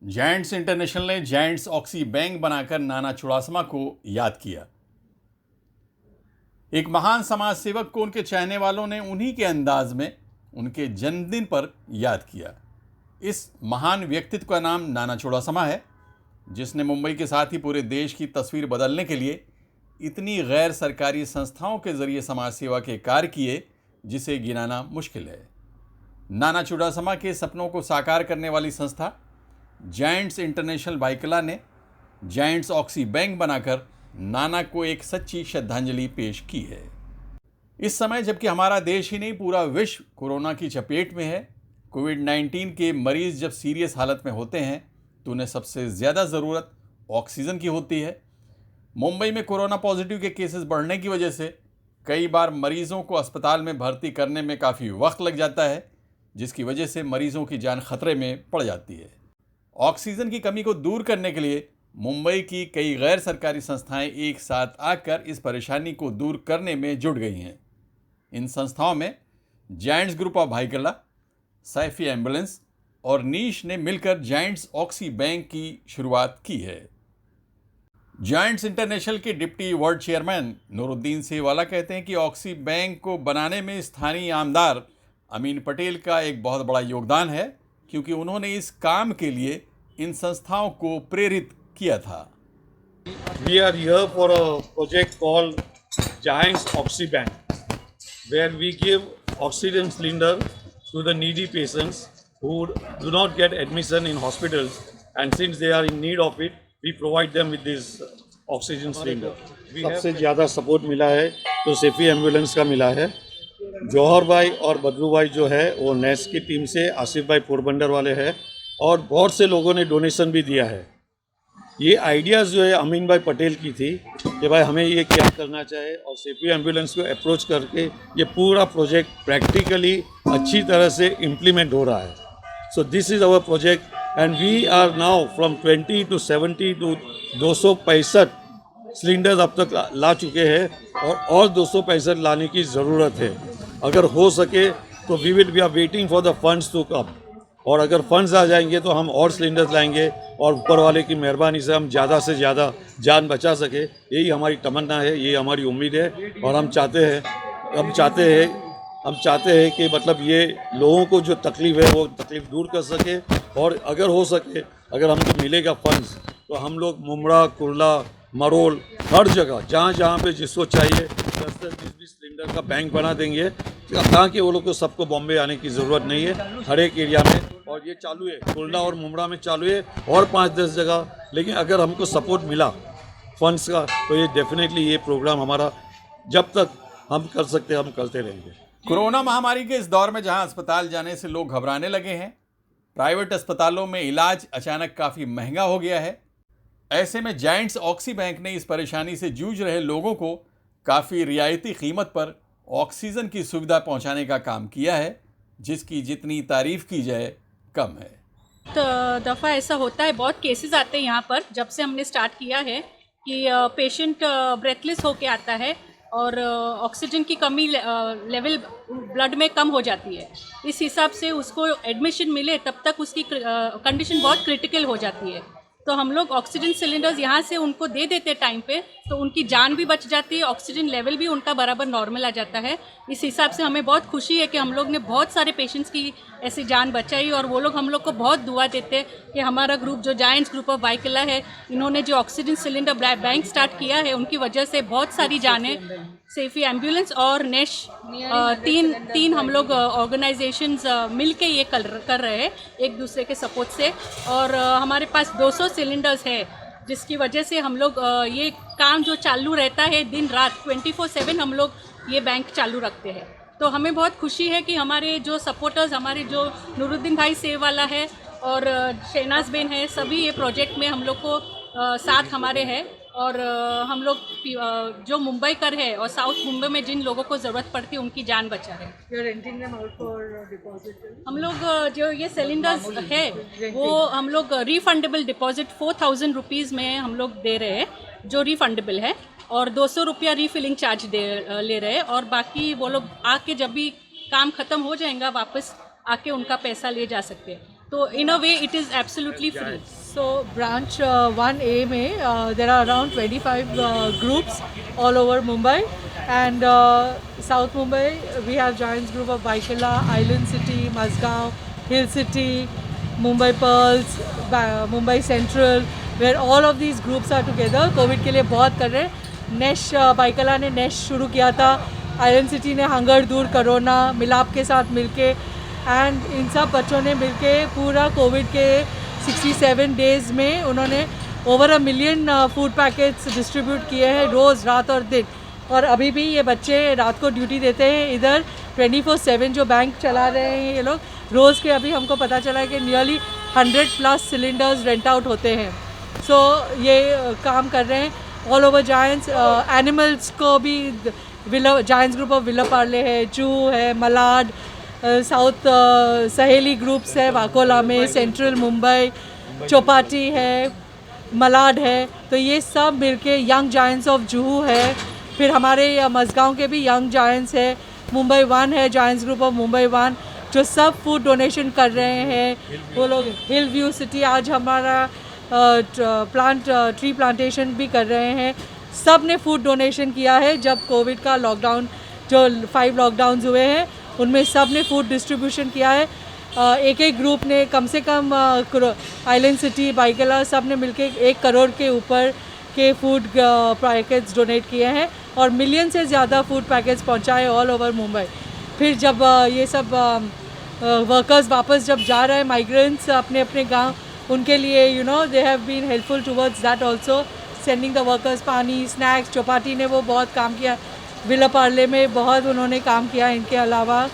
Giants international ने giants oxy bank बनाकर नाना चुड़ासमा को याद किया। एक महान समाज सेवक को उनके चाहने वालों ने उन्हीं के अंदाज में उनके जन्मदिन पर याद किया। इस महान व्यक्तित्व का नाम नाना चुड़ासमा है, जिसने मुंबई के साथ ही पूरे देश की तस्वीर बदलने के लिए इतनी गैर सरकारी संस्थाओं के जरिए समाज सेवा के कार्य किए जिसे गिनाना मुश्किल है। नाना चुड़ासमा के सपनों को साकार करने वाली संस्था जायंट्स इंटरनेशनल बाइकला ने जायंट्स ऑक्सी बैंक बनाकर नाना को एक सच्ची श्रद्धांजलि पेश की है। इस समय जबकि हमारा देश ही नहीं पूरा विश्व कोरोना की चपेट में है, कोविड-19 के मरीज जब सीरियस हालत में होते हैं तो उन्हें सबसे ज़्यादा ज़रूरत ऑक्सीजन की होती है। मुंबई में कोरोना पॉजिटिव के केसेस बढ़ने की वजह से कई बार मरीजों को अस्पताल में भर्ती करने में काफ़ी वक्त लग जाता है, जिसकी वजह से मरीजों की जान खतरे में पड़ जाती है। ऑक्सीजन की कमी को दूर करने के लिए मुंबई की कई गैर सरकारी संस्थाएं एक साथ आकर इस परेशानी को दूर करने में जुट गई हैं। इन संस्थाओं में giants group of Byculla, Saifee ambulance और नीश ने मिलकर जायंट्स ऑक्सी बैंक की शुरुआत की है। जायंट्स इंटरनेशनल के deputy world chairman Nooruddin Sewala कहते हैं कि ऑक्सी बैंक को बनाने में स्थानीय आमदार अमीन पटेल का एक बहुत बड़ा योगदान है, क्योंकि उन्होंने इस काम के लिए इन संस्थाओं को प्रेरित किया था। We are here for a project called Giants Oxy Bank, where we give oxygen cylinder to the needy patients who do not get admission in hospitals, and since they are in need of it, we provide them with this oxygen cylinder. सबसे ज़्यादा support मिला है तो Saifi ambulance का मिला है। जौहर भाई और बदलू भाई जो है वो नेस की टीम से, आसिफ भाई पोरबंदर वाले हैं, और बहुत से लोगों ने डोनेशन भी दिया है। ये आइडियाज़ जो है अमीन भाई पटेल की थी कि भाई हमें ये क्या करना चाहिए, और सैफी एम्बुलेंस को अप्रोच करके ये पूरा प्रोजेक्ट प्रैक्टिकली अच्छी तरह से इम्प्लीमेंट हो रहा है। So this is our project and we are now from 20 to 70 to 265 cylinders अब तक ला चुके हैं, और 265 लाने की ज़रूरत है। अगर हो सके तो we are waiting for the funds to come, और अगर फंड्स आ जाएंगे तो हम और सिलेंडर्स लाएंगे और ऊपर वाले की मेहरबानी से हम ज़्यादा से ज़्यादा जान बचा सके। यही हमारी तमन्ना है, यही हमारी उम्मीद है, और हम चाहते हैं कि मतलब ये लोगों को जो तकलीफ़ है वो तकलीफ़ दूर कर सके, और अगर हो सके, अगर हमको मिलेगा फंड्स तो हम लोग मुमरा, कुर्ला, मरोल, हर जगह जहाँ पे जिसको चाहिए 10-20 सिलेंडर का बैंक बना देंगे, ताकि वो लोग को सबको बॉम्बे आने की ज़रूरत नहीं है, हर एक एरिया में। और ये चालू है, कुर्ला और मुमरा में चालू है, और 5-10 जगह। लेकिन अगर हमको सपोर्ट मिला फंड्स का तो ये डेफिनेटली ये प्रोग्राम हमारा जब तक हम कर सकते हम करते रहेंगे। कोरोना महामारी के इस दौर में जहां अस्पताल जाने से लोग घबराने लगे हैं, प्राइवेट अस्पतालों में इलाज अचानक काफ़ी महंगा हो गया है। ऐसे में जायंट्स ऑक्सी बैंक ने इस परेशानी से जूझ रहे लोगों को काफ़ी रियायती कीमत पर ऑक्सीजन की सुविधा पहुंचाने का काम किया है, जिसकी जितनी तारीफ की जाए कम है। तो दफ़ा ऐसा होता है, बहुत केसेस आते हैं यहाँ पर जब से हमने स्टार्ट किया है कि पेशेंट ब्रेथलेस होके आता है और ऑक्सीजन की कमी लेवल ब्लड में कम हो जाती है। इस हिसाब से उसको एडमिशन मिले तब तक उसकी कंडीशन बहुत क्रिटिकल हो जाती है। तो हम लोग ऑक्सीजन सिलेंडर्स यहाँ से उनको दे देते टाइम पे, तो उनकी जान भी बच जाती है, ऑक्सीजन लेवल भी उनका बराबर नॉर्मल आ जाता है। इस हिसाब से हमें बहुत खुशी है कि हम लोग ने बहुत सारे पेशेंट्स की ऐसी जान बचाई, और वो लोग हम लोग को बहुत दुआ देते हैं कि हमारा ग्रुप जो जायंट्स ग्रुप ऑफ बाइकला है, इन्होंने जो ऑक्सीजन सिलेंडर बैंक स्टार्ट किया है, उनकी वजह से बहुत सारी जानें, सैफी एम्बुलेंस और नेश तीन हम लोग ऑर्गेनाइजेशंस मिलके ये कर रहे हैं एक दूसरे के सपोर्ट से। और हमारे पास 200 सिलेंडर्स है, जिसकी वजह से हम लोग ये काम जो चालू रहता है दिन रात 24/7 हम लोग ये बैंक चालू रखते हैं। तो हमें बहुत खुशी है कि हमारे जो सपोर्टर्स, हमारे जो नूरुद्दीन भाई सेवाला है और शहनाज बेन है, सभी ये प्रोजेक्ट में हम लोग को साथ हमारे है। और हम लोग जो मुंबई कर है और साउथ मुंबई में जिन लोगों को ज़रूरत पड़ती है उनकी जान बचा रहे। हम लोग जो ये सिलेंडर्स है वो हम लोग रिफंडेबल डिपॉजिट 4000 रुपीज़ में हम लोग दे रहे हैं, जो रिफंडेबल है, और 200 रुपया रीफिलिंग चार्ज ले रहे हैं, और बाकी वो लोग आके जब भी काम ख़त्म हो जाएगा वापस आके उनका पैसा ले जा सकते हैं। तो in a way it is absolutely free. So branch 1A में there are around 25 groups all over Mumbai, and South Mumbai we have Giants Group of Baikala, Island City, Mazgaon, Hill City, Mumbai Pearls, Mumbai Central, where all of these groups are together. Covid के लिए बहुत कर रहे हैं. नेश बाइकला ने नेश शुरू किया था, आइलैंड सिटी ने हंगर दूर कोरोना मिलाप के साथ मिलके, एंड इन सब बच्चों ने मिलके पूरा कोविड के 67 डेज़ में उन्होंने over 1 million food packets distribute किए हैं रोज़, रात और दिन. और अभी भी ये बच्चे रात को ड्यूटी देते हैं इधर 24/7 जो बैंक चला रहे हैं ये लोग. रोज़ के अभी हमको पता चला है कि नियरली 100+ सिलेंडर्स रेंट आउट होते हैं. सो ये काम कर रहे हैं ऑल ओवर जायंट्स. एनिमल्स को भी giants group of villa Parle है, जू है, मलाड, साउथ सहेली ग्रुप्स है वाकोला में, सेंट्रल मुंबई, चौपाटी है, मलाड है. तो ये सब मिलके यंग जायंट्स ऑफ जुहू है. फिर हमारे मज़गांव के भी यंग जायंट्स है, मुंबई 1 है, जायंट्स ग्रुप ऑफ मुंबई 1, जो सब फूड डोनेशन कर रहे हैं. वो लोग हिल व्यू सिटी आज हमारा ट्री प्लांटेशन भी कर रहे हैं. सब ने फूड डोनेशन किया है. जब कोविड का लॉकडाउन जो 5 लॉकडाउन्स हुए हैं उनमें सब ने फूड डिस्ट्रीब्यूशन किया है. एक एक ग्रुप ने कम से कम आइलैंड सिटी, बाइकला सब ने मिलके 1 करोड़ के ऊपर के फूड पैकेट्स डोनेट किए हैं और मिलियन से ज़्यादा फूड पैकेट्स पहुंचाए ऑल ओवर मुंबई. फिर जब ये सब वर्कर्स वापस जब जा रहे हैं माइग्रेंट्स अपने अपने गांव, उनके लिए they have been helpful towards that also, sending the workers pani, snacks. Chowpatty ने वो बहुत काम किया, विला पार्ले में बहुत उन्होंने काम किया इनके अलावा.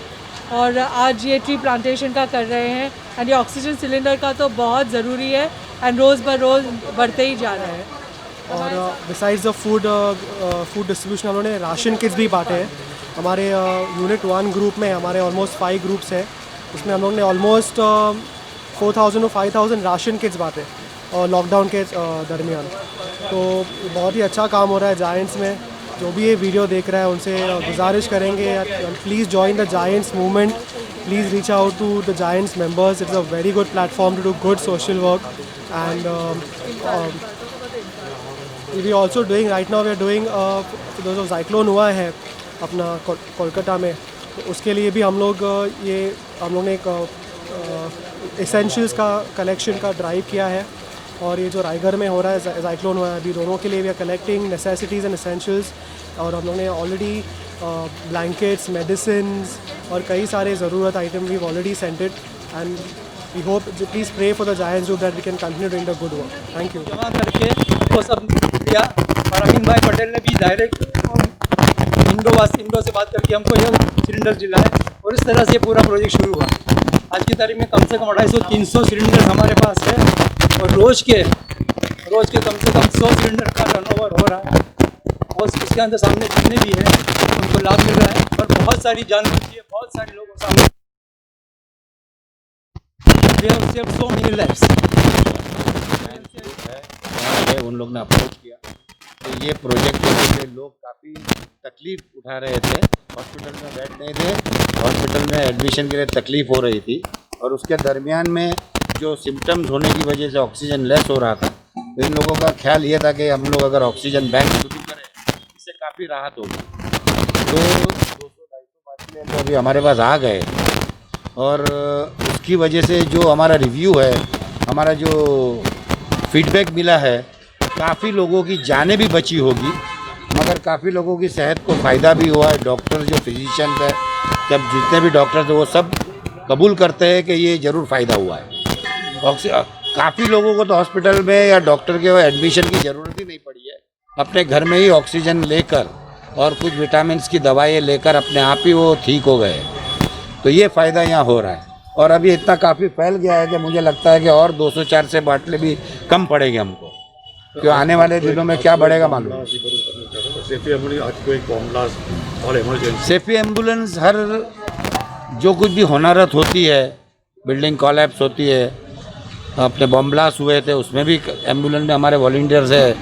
और आज ये ट्री प्लांटेशन का कर रहे हैं. एंड ये ऑक्सीजन सिलेंडर का तो बहुत ज़रूरी है एंड रोज़ ब रोज़ बढ़ते ही जा रहा है. और बिसाइड्स द फूड डिस्ट्रीब्यूशन उन्होंने राशन किट्स भी बांटे हैं. हमारे यूनिट 1 ग्रुप में हमारे ऑलमोस्ट 5 ग्रुप्स हैं. उसमें हम लोग ने ऑलमोस्ट 4,000 to 5,000 राशन किट्स बांटे और लॉकडाउन के दरमियान. तो बहुत ही अच्छा काम हो रहा है जायंट्स में. जो भी ये वीडियो देख रहा है उनसे गुजारिश करेंगे please join the Giants movement. Please reach out to the Giants members. It's a very good platform to do good social work. And we also doing right now we are doing जो cyclone हुआ है अपना कोलकाता में, तो उसके लिए भी हम लोग ने एक एसेंशियल्स का कलेक्शन का ड्राइव किया है. और ये जो रायगढ़ में हो रहा है साइक्लोन हुआ है, अभी दोनों के लिए we are collecting necessities and essentials. और हम लोग ने ऑलरेडी ब्लैंकेट्स, मेडिसिन्स और कई सारे ज़रूरत item we already sent it. And we hope please pray for the Giants group that we can continue doing the good work. Thank you. जमा करके वो सब किया और अमीन भाई पटेल ने भी डायरेक्ट इंडो से बात करके हमको यह सिलेंडर दिलाए और इस तरह से पूरा प्रोजेक्ट शुरू हुआ. आज की तारीख में कम से कम 250-300 सिलेंडर हमारे पास है और रोज़ के कम से कम 100 सिलेंडर का टर्नओवर हो रहा है. और इसके अंदर सामने जितने भी हैं उनको लाभ मिल रहा है और बहुत सारी जानकारी है, बहुत सारे लोगों को सामने so many lives. उन लोग ने अप्रोच किया तो ये प्रोजेक्ट के लिए लोग काफ़ी तकलीफ उठा रहे थे. हॉस्पिटल में बेड नहीं थे, हॉस्पिटल में एडमिशन के लिए तकलीफ हो रही थी और उसके दरमियान में जो सिम्टम्स होने की वजह से ऑक्सीजन लेस हो रहा था. तो इन लोगों का ख्याल ये था कि हम लोग अगर ऑक्सीजन बैंक शुरू करें इससे काफ़ी राहत होगी. तो 200-250 बाटले अभी हमारे पास आ गए और उसकी वजह से जो हमारा रिव्यू है, हमारा जो फीडबैक मिला है, काफ़ी लोगों की जानें भी बची होगी मगर काफ़ी लोगों की सेहत को फ़ायदा भी हुआ है. डॉक्टर जो फिजिशियन है, जब जितने भी डॉक्टर थे वो सब कबूल करते हैं कि ये ज़रूर फ़ायदा हुआ है. काफ़ी लोगों को तो हॉस्पिटल में या डॉक्टर के एडमिशन की ज़रूरत ही नहीं पड़ी है. अपने घर में ही ऑक्सीजन लेकर और कुछ विटामिन्स की दवाएँ लेकर अपने आप ही वो ठीक हो गए. तो ये फ़ायदा यहाँ हो रहा है और अभी इतना काफ़ी फैल गया है कि मुझे लगता है कि और 200-400 बाटले भी कम पड़ेंगे हमको. क्यों आने वाले दिनों में क्या बढ़ेगा मालूम. सेफी एम्बुलेंस हर जो कुछ भी होनारत होती है, बिल्डिंग कॉलैप्स होती है, अपने बम ब्लास्ट हुए थे उसमें भी एम्बुलेंस में हमारे वॉलंटियर्स है,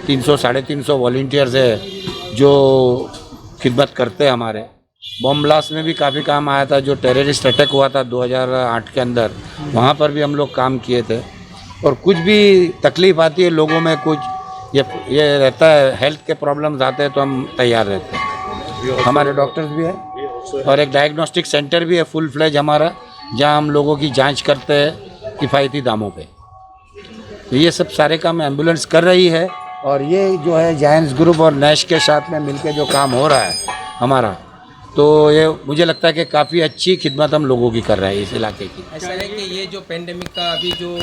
300-350 वॉलंटियर्स है जो खिदमत करते हैं हमारे. बॉम्ब ब्लास्ट में भी काफ़ी काम आया था, जो टेररिस्ट अटैक हुआ था 2008 के अंदर, वहाँ पर भी हम लोग काम किए थे। और कुछ भी तकलीफ़ आती है लोगों में, कुछ ये रहता है, हेल्थ के प्रॉब्लम्स आते हैं तो हम तैयार रहते हैं। हमारे डॉक्टर्स भी हैं और एक डायग्नोस्टिक सेंटर भी है फुल फ्लेज हमारा, जहाँ हम लोगों की जांच करते हैं किफ़ायती दामों पे। तो ये सब सारे काम एम्बुलेंस कर रही है। और ये जो है जायंट्स ग्रुप और नैश के साथ में मिलकर जो काम हो रहा है हमारा, तो ये मुझे लगता है कि काफ़ी अच्छी खिदमत हम लोगों की कर रहे हैं इस इलाके की। ऐसा है कि ये जो पेंडेमिक का अभी जो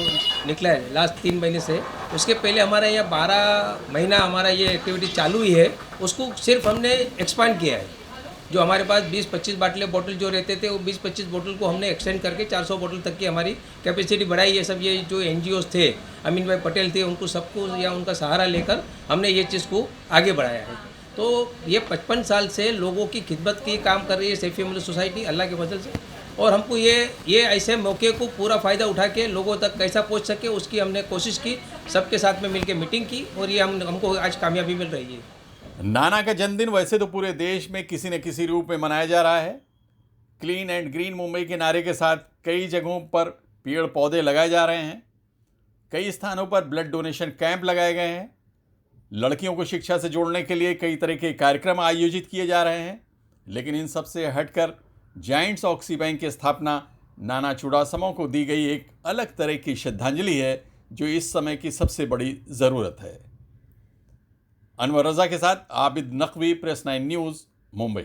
निकला है लास्ट 3 महीने से, उसके पहले हमारा यहाँ 12 महीना हमारा ये एक्टिविटी चालू ही है, उसको सिर्फ हमने एक्सपांड किया है। जो हमारे पास 20-25 बॉटल जो रहते थे, वो 20-25 बोतल को हमने एक्सटेंड करके 400 बोतल तक की हमारी कैपेसिटी बढ़ाई है। सब ये जो NGOs थे, अमीन भाई पटेल थे, उनको सबको या उनका सहारा लेकर हमने ये चीज़ को आगे बढ़ाया है। तो ये 55 साल से लोगों की खिदमत की काम कर रही है सैफी एम्बुलेंस सोसाइटी, अल्लाह के फजल से। और हमको ये ऐसे मौके को पूरा फ़ायदा उठा के लोगों तक कैसा पहुंच सके, उसकी हमने कोशिश की, सबके साथ में मिलकर मीटिंग की, और ये हमको आज कामयाबी मिल रही है। नाना का जन्मदिन वैसे तो पूरे देश में किसी न किसी रूप में मनाया जा रहा है। क्लीन एंड ग्रीन मुंबई के नारे के साथ कई जगहों पर पेड़ पौधे लगाए जा रहे हैं। कई स्थानों पर ब्लड डोनेशन कैंप लगाए गए हैं। लड़कियों को शिक्षा से जोड़ने के लिए कई तरह के कार्यक्रम आयोजित किए जा रहे हैं। लेकिन इन सब से हटकर जायंट्स ऑक्सी बैंक की स्थापना नाना चुड़ासमा को दी गई एक अलग तरह की श्रद्धांजलि है, जो इस समय की सबसे बड़ी ज़रूरत है। अनवर रज़ा के साथ आबिद नकवी, प्रेस 9 न्यूज़, मुंबई।